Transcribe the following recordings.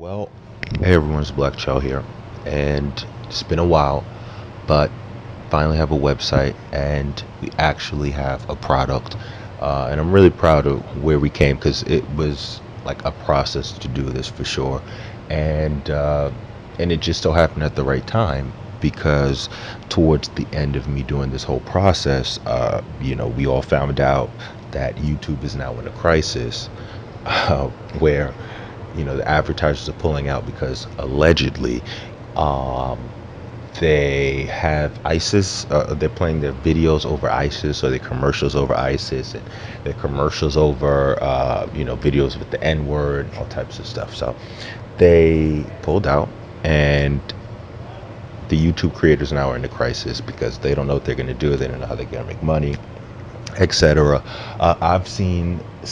Well, hey everyone, it's Black Chow here, and it's been a while, but finally have a website and we actually have a product. And I'm really proud of where we came because it was like a process to do this for sure, and and it just so happened at the right time because towards the end of me doing this whole process, we all found out that YouTube is now in a crisis, where the advertisers are pulling out because allegedly um, they have ISIS. They're playing their videos over ISIS or their commercials over ISIS, and their commercials over videos with the N word, all types of stuff. So they pulled out, and the YouTube creators now are in a crisis because they don't know what they're going to do. They don't know how they're going to make money, etc. I've seen I've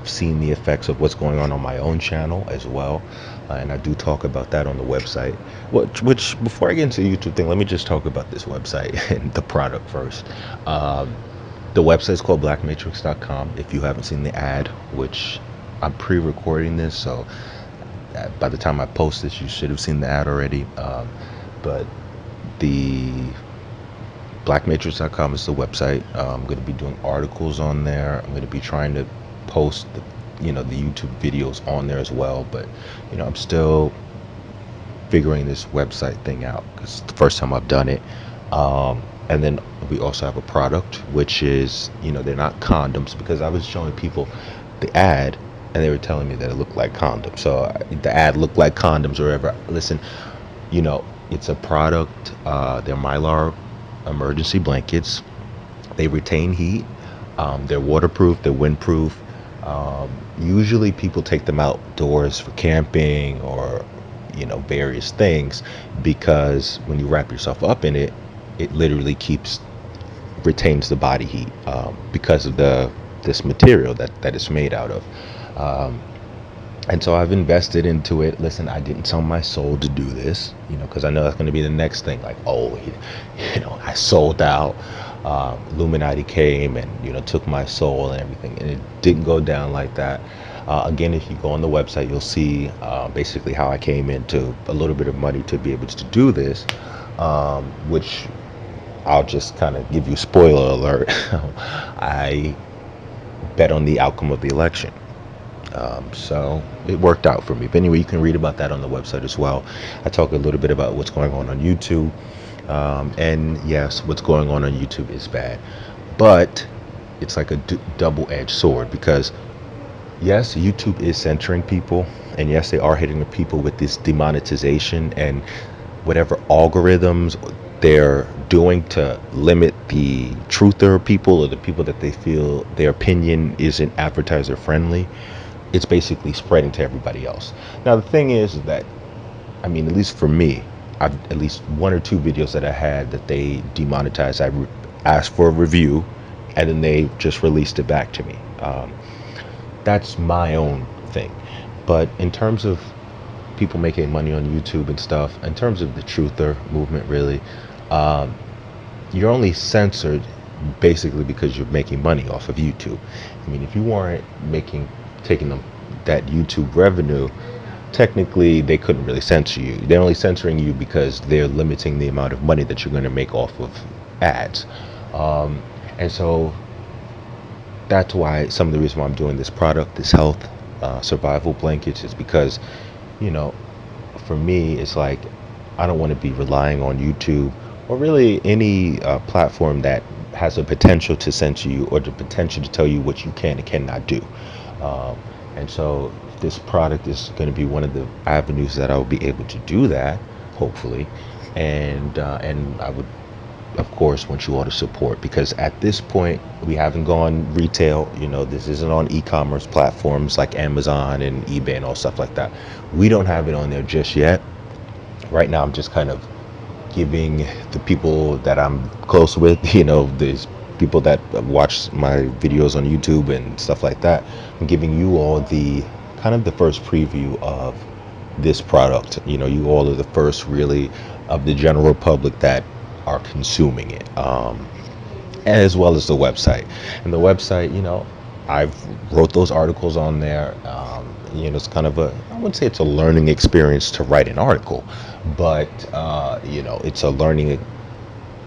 seen the effects of what's going on my own channel as well, and I do talk about that on the website. Which before I get into the YouTube thing, let me just talk about this website and the product first. Um, the website is called blackmatrix.com. If you haven't seen the ad, which I'm pre-recording this, so by the time I post this, you should have seen the ad already. But the blackmatrix.com is the website. I'm going to be doing articles on there. I'm going to be trying to post the YouTube videos on there as well. But I'm still figuring this website thing out because it's the first time I've done it. And then we also have a product, which is they're not condoms, because I was showing people the ad and they were telling me that it looked like condoms. So the ad looked like condoms or whatever. Listen, it's a product. They're Mylar emergency blankets. They retain heat. They're waterproof. They're windproof. Usually people take them outdoors for camping or various things, because when you wrap yourself up in it, it literally retains the body heat, because of this material that it's made out of. Um, and so I've invested into it. Listen, I didn't sell my soul to do this, because I know that's going to be the next thing. Like, oh, I sold out. Illuminati came and took my soul and everything, and it didn't go down like that. Again, if you go on the website, you'll see basically how I came into a little bit of money to be able to do this, which I'll just kind of give you spoiler alert. I bet on the outcome of the election. So it worked out for me. But anyway, you can read about that on the website as well. I talk a little bit about what's going on YouTube. And yes, what's going on YouTube is bad. But it's like a double-edged sword, because yes, YouTube is censoring people. And yes, they are hitting the people with this demonetization and whatever algorithms they're doing to limit the truther people, or the people that they feel their opinion isn't advertiser friendly. It's basically spreading to everybody else. Now the thing is that, at least for me, I've at least one or two videos that I had that they demonetized. I asked for a review, and then they just released it back to me. That's my own thing. But in terms of people making money on YouTube and stuff, in terms of the truther movement, really, you're only censored basically because you're making money off of YouTube. If you weren't taking that YouTube revenue, technically they couldn't really censor you. They're only censoring you because they're limiting the amount of money that you're going to make off of ads. And so that's why some of the reason why I'm doing this product, this health survival blankets, is because for me, it's like I don't want to be relying on YouTube or really any platform that has a potential to censor you or the potential to tell you what you can and cannot do. And so this product is going to be one of the avenues that I will be able to do that, hopefully. And I would, of course, want you all to support, because at this point we haven't gone retail. This isn't on e-commerce platforms like Amazon and eBay and all stuff like that. We don't have it on there just yet. Right now I'm just kind of giving the people that I'm close with, these people that watch my videos on YouTube and stuff like that, I'm giving you all the kind of the first preview of this product. You all are the first really of the general public that are consuming it, as well as the website. And the website, I've wrote those articles on there. It's kind of I wouldn't say it's a learning experience to write an article, but it's a learning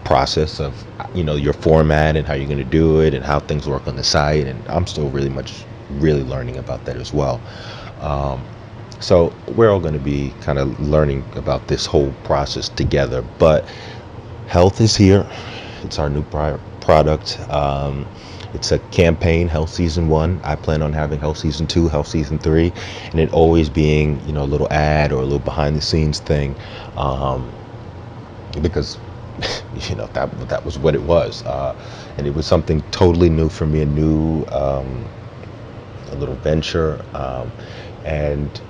process of your format and how you're going to do it and how things work on the site. And I'm still really learning about that as well. So we're all going to be kind of learning about this whole process together. But health is here. It's our new product. It's a campaign, Health Season 1. I plan on having Health Season 2, Health Season 3, and it always being, a little ad or a little behind the scenes thing, because, that was what it was. And it was something totally new for me, a little venture. And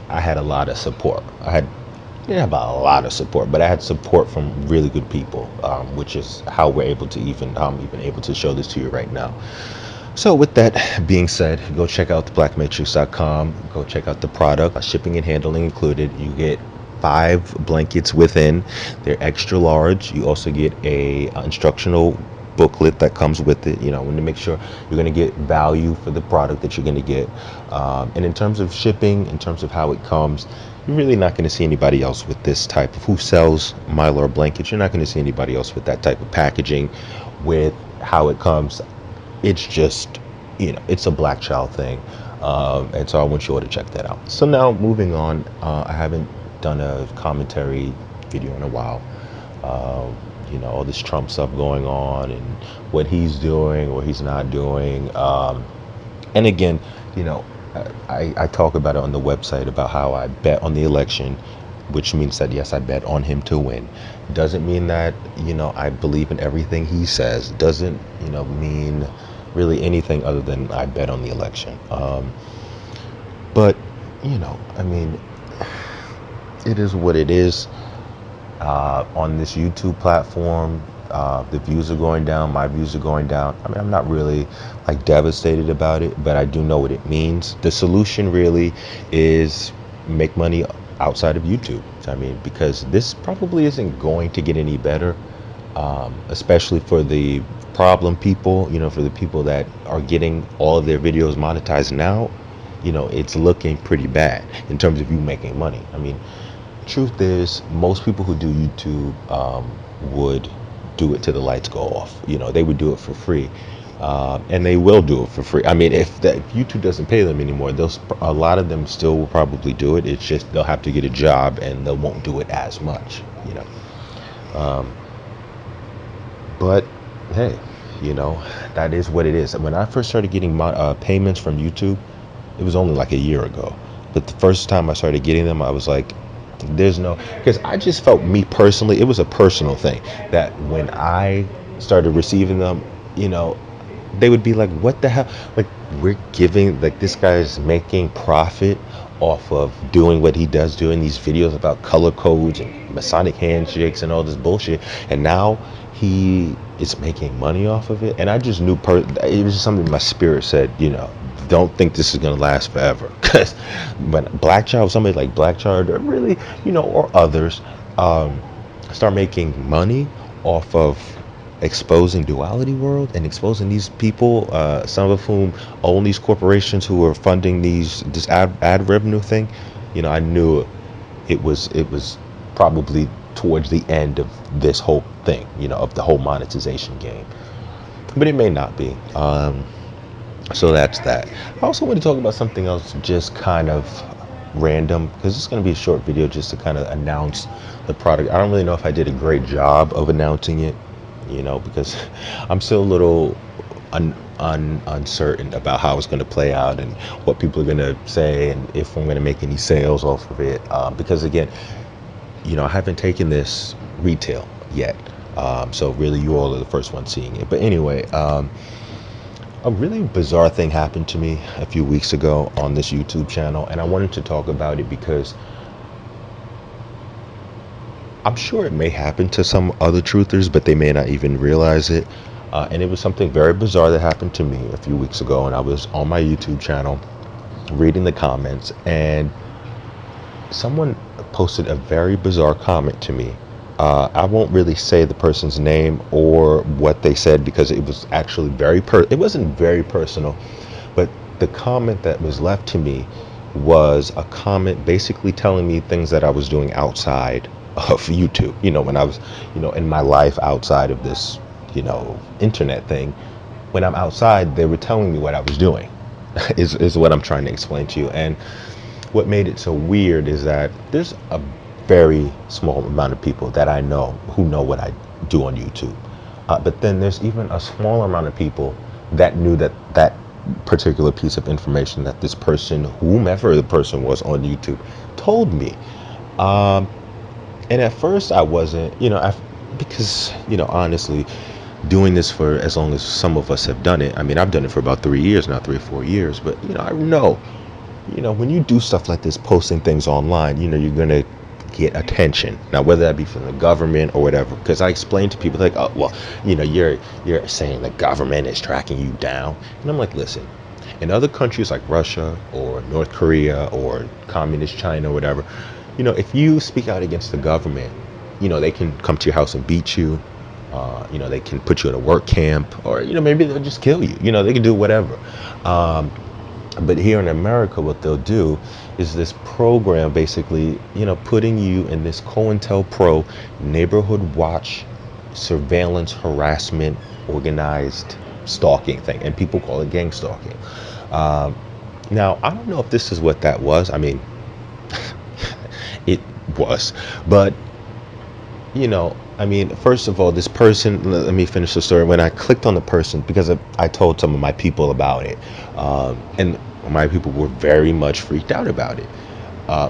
I had a lot of support. Didn't have a lot of support, but I had support from really good people, which is how I'm even able to show this to you right now. So with that being said, go check out theblackmatrix.com. Go check out the product, shipping and handling included. You get 5 blankets within. They're extra large. You also get a instructional booklet that comes with it. Want to make sure you're going to get value for the product that you're going to get. And in terms of shipping, in terms of how it comes, you're really not going to see anybody else with this type of who sells Mylar blankets. You're not going to see anybody else with that type of packaging, with how it comes. It's just, it's a Black Child thing. And so I want you all to check that out. So now moving on, I haven't done a commentary video in a while. All this Trump stuff going on and what he's doing or he's not doing. And again, I talk about it on the website about how I bet on the election, which means that, yes, I bet on him to win. Doesn't mean that, I believe in everything he says. Doesn't, mean really anything other than I bet on the election. But, it is what it is. On this YouTube platform, the views are going down, my views are going down. I'm not really devastated about it, but I do know what it means. The solution really is make money outside of YouTube. Because this probably isn't going to get any better, especially for the problem people, for the people that are getting all of their videos monetized now. It's looking pretty bad in terms of you making money. Truth is, most people who do YouTube would do it till the lights go off. They would do it for free, and they will do it for free. If YouTube doesn't pay them anymore, a lot of them still will probably do it. It's just they'll have to get a job and they won't do it as much. But hey, that is what it is. When I first started getting my payments from YouTube, it was only a year ago. But the first time I started getting them, I was like, because I just felt, me personally, it was a personal thing, that when I started receiving them, they would be like, what the hell? We're giving, this guy's making profit off of doing what he does, doing these videos about color codes and Masonic handshakes and all this bullshit. And now he is making money off of it. And I just knew, it was just something my spirit said, don't think this is going to last forever. Because when somebody like Black Child, or really, or others, start making money off of exposing Duality World and exposing these people, some of whom own these corporations who are funding this ad revenue thing, I knew it was probably towards the end of this whole thing, of the whole monetization game. But it may not be. So that's that. I also want to talk about something else, just kind of random, because it's going to be a short video just to kind of announce the product. I don't really know if I did a great job of announcing it, because I'm still a little uncertain about how it's going to play out and what people are going to say and if I'm going to make any sales off of it. Because again, I haven't taken this retail yet. So really you all are the first ones seeing it. But anyway, a really bizarre thing happened to me a few weeks ago on this YouTube channel, and I wanted to talk about it because I'm sure it may happen to some other truthers, but they may not even realize it. And it was something very bizarre that happened to me a few weeks ago, and I was on my YouTube channel reading the comments, and someone posted a very bizarre comment to me I won't really say the person's name or what they said because it was actually it wasn't very personal, but the comment that was left to me was a comment basically telling me things that I was doing outside of YouTube. When I was, in my life outside of this, internet thing. When I'm outside, they were telling me what I was doing. Is what I'm trying to explain to you. And what made it so weird is that there's a very small amount of people that I know who know what I do on YouTube. But then there's even a smaller amount of people that knew that particular piece of information that this person, whomever the person was on YouTube, told me. And at first I wasn't, because, honestly, doing this for as long as some of us have done it. I mean, I've done it for about 3 years now, 3 or 4 years. But, I know, when you do stuff like this, posting things online, you're going to get attention. Now, whether that be from the government or whatever, because I explain to people like, oh, well, you're saying the government is tracking you down. And I'm like, listen, in other countries like Russia or North Korea or communist China or whatever, if you speak out against the government, they can come to your house and beat you. They can put you in a work camp, or maybe they'll just kill you. They can do whatever. But here in America, what they'll do is this program basically, putting you in this COINTELPRO neighborhood watch, surveillance, harassment, organized stalking thing, and people call it gang stalking. Now, I don't know if this is what that was. I mean, it was, but first of all, this person, let me finish the story. When I clicked on the person, because I told some of my people about it, and my people were very much freaked out about it.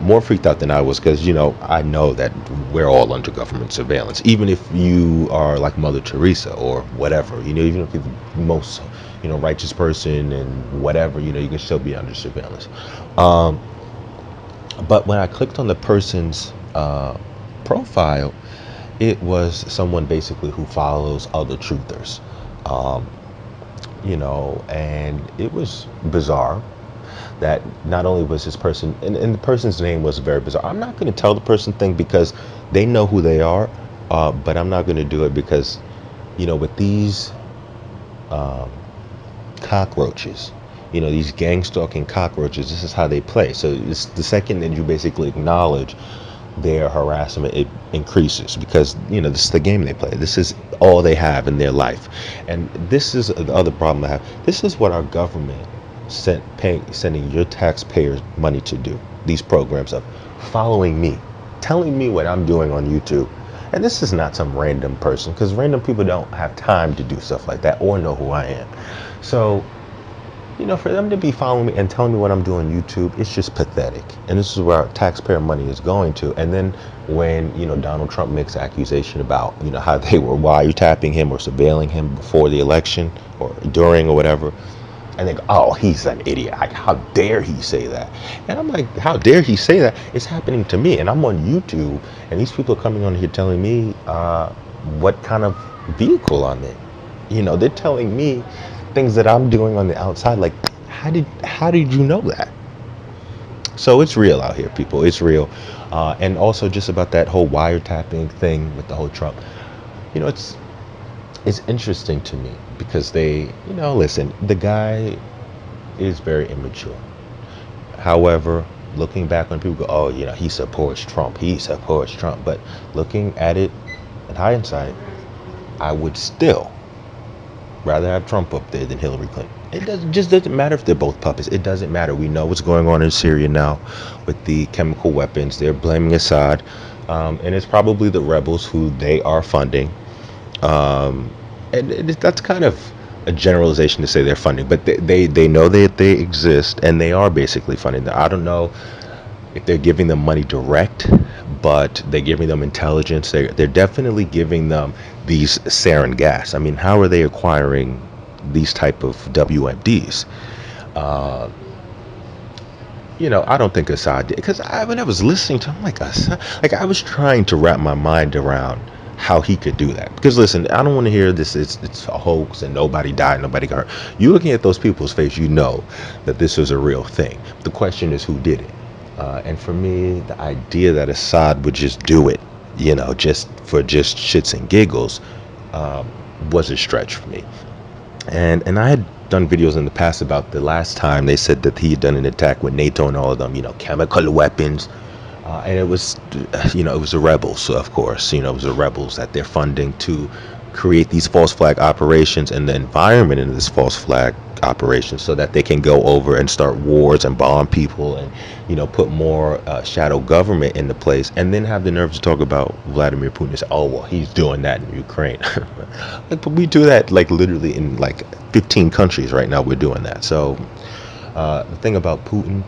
More freaked out than I was, because, I know that we're all under government surveillance, even if you are like Mother Teresa or whatever, even if you're the most, righteous person and whatever, you can still be under surveillance. But when I clicked on the person's profile, it was someone basically who follows other truthers, and it was bizarre that not only was this person, and the person's name was very bizarre. I'm not going to tell the person thing because they know who they are, but I'm not going to do it because, with these cockroaches, these gang stalking cockroaches, this is how they play. So it's the second that you basically acknowledge their harassment, it increases, because this is the game they play. This is all they have in their life. And this is the other problem I have. This is what our government sending your taxpayers money to do. These programs of following me, telling me what I'm doing on YouTube. And this is not some random person, because random people don't have time to do stuff like that or know who I am. So for them to be following me and telling me what I'm doing on YouTube, it's just pathetic. And this is where our taxpayer money is going to. And then when, Donald Trump makes accusation about, how they were wiretapping him or surveilling him before the election or during or whatever, and they go, oh, he's an idiot. Like, how dare he say that? And I'm like, how dare he say that? It's happening to me. And I'm on YouTube, and these people are coming on here telling me what kind of vehicle I'm in. They're telling me things that I'm doing on the outside. Like, how did you know that? So it's real out here, people. It's real. And also just about that whole wiretapping thing with the whole Trump. It's interesting to me because they, listen, the guy is very immature. However, looking back when people go, oh, he supports Trump. But looking at it in hindsight, I would still rather have Trump up there than Hillary Clinton. Just doesn't matter if they're both puppets. It doesn't matter. We know what's going on in Syria now with the chemical weapons. They're blaming Assad, and it's probably the rebels who they are funding. And that's kind of a generalization to say they're funding, but they know that they exist, and they are basically funding them. I don't know if they're giving them money direct, but they're giving them intelligence. They're definitely giving them these sarin gas. I mean, how are they acquiring these type of WMDs? I don't think Assad did, because when I was listening to him, like I was trying to wrap my mind around how he could do that. Because listen, I don't want to hear this. It's a hoax and nobody died, nobody got hurt. You looking at those people's face, you know that this was a real thing. The question is who did it. And for me, the idea that Assad would just do it just for just shits and giggles, was a stretch for me. And I had done videos in the past about the last time they said that he had done an attack with NATO and all of them, chemical weapons. And it was, it was the rebels, of course. It was the rebels that they're funding to create these false flag operations and the environment in this false flag operation so that they can go over and start wars and bomb people and, put more shadow government into place, and then have the nerve to talk about Vladimir Putin and say, oh, well, he's doing that in Ukraine. But we do that like literally in like 15 countries right now. We're doing that. So the thing about Putin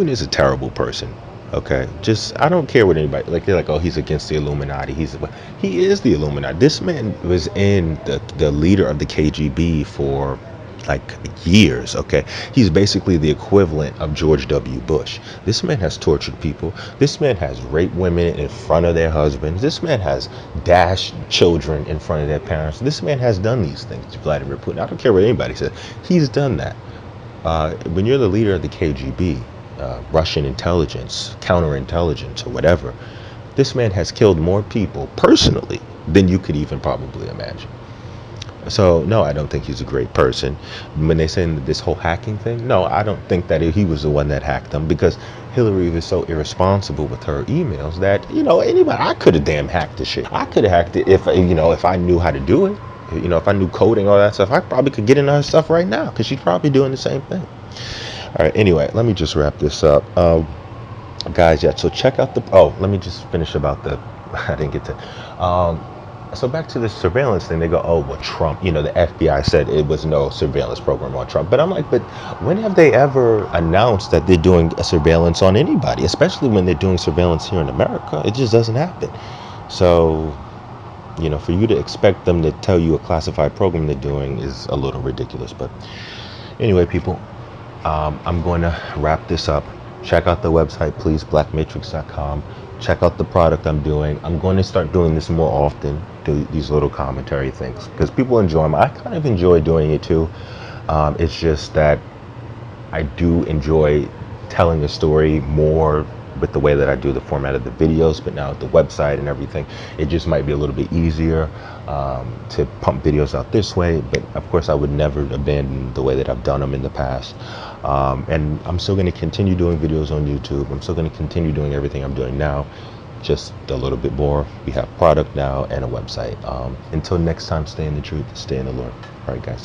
is a terrible person. Okay, just I don't care what anybody like. They're like, oh, he's against the Illuminati. He is the Illuminati. This man was in the leader of the KGB for like years. Okay, he's basically the equivalent of George W. Bush. This man has tortured people. This man has raped women in front of their husbands. This man has dashed children in front of their parents. This man has done these things to Vladimir Putin. I don't care what anybody says. He's done that. When you're the leader of the KGB, Russian intelligence, counterintelligence, or whatever, this man has killed more people personally than you could even probably imagine. So, no, I don't think he's a great person. When they say this whole hacking thing, no, I don't think that he was the one that hacked them, because Hillary was so irresponsible with her emails that, anybody, I could have damn hacked the shit. I could have hacked it if I knew how to do it. If I knew coding, all that stuff, I probably could get into her stuff right now, because she's probably doing the same thing. All right, anyway, let me just wrap this up. Guys, yeah, so check out let me just finish about I didn't get to, so back to the surveillance thing. They go, oh, well, Trump, the FBI said it was no surveillance program on Trump. But I'm like, but when have they ever announced that they're doing a surveillance on anybody, especially when they're doing surveillance here in America? It just doesn't happen. So, for you to expect them to tell you a classified program they're doing is a little ridiculous. But anyway, people, I'm going to wrap this up. Check out the website, please, blackmatrix.com. Check out the product I'm doing. I'm going to start doing this more often, do these little commentary things, because people enjoy them. I kind of enjoy doing it too. It's just that I do enjoy telling a story more with the way that I do the format of the videos, but now with the website and everything, it just might be a little bit easier to pump videos out this way. But of course, I would never abandon the way that I've done them in the past. And I'm still going to continue doing videos on YouTube. I'm still going to continue doing everything I'm doing now, just a little bit more. We have product now and a website. Until next time, stay in the truth, stay in the Lord. All right, guys.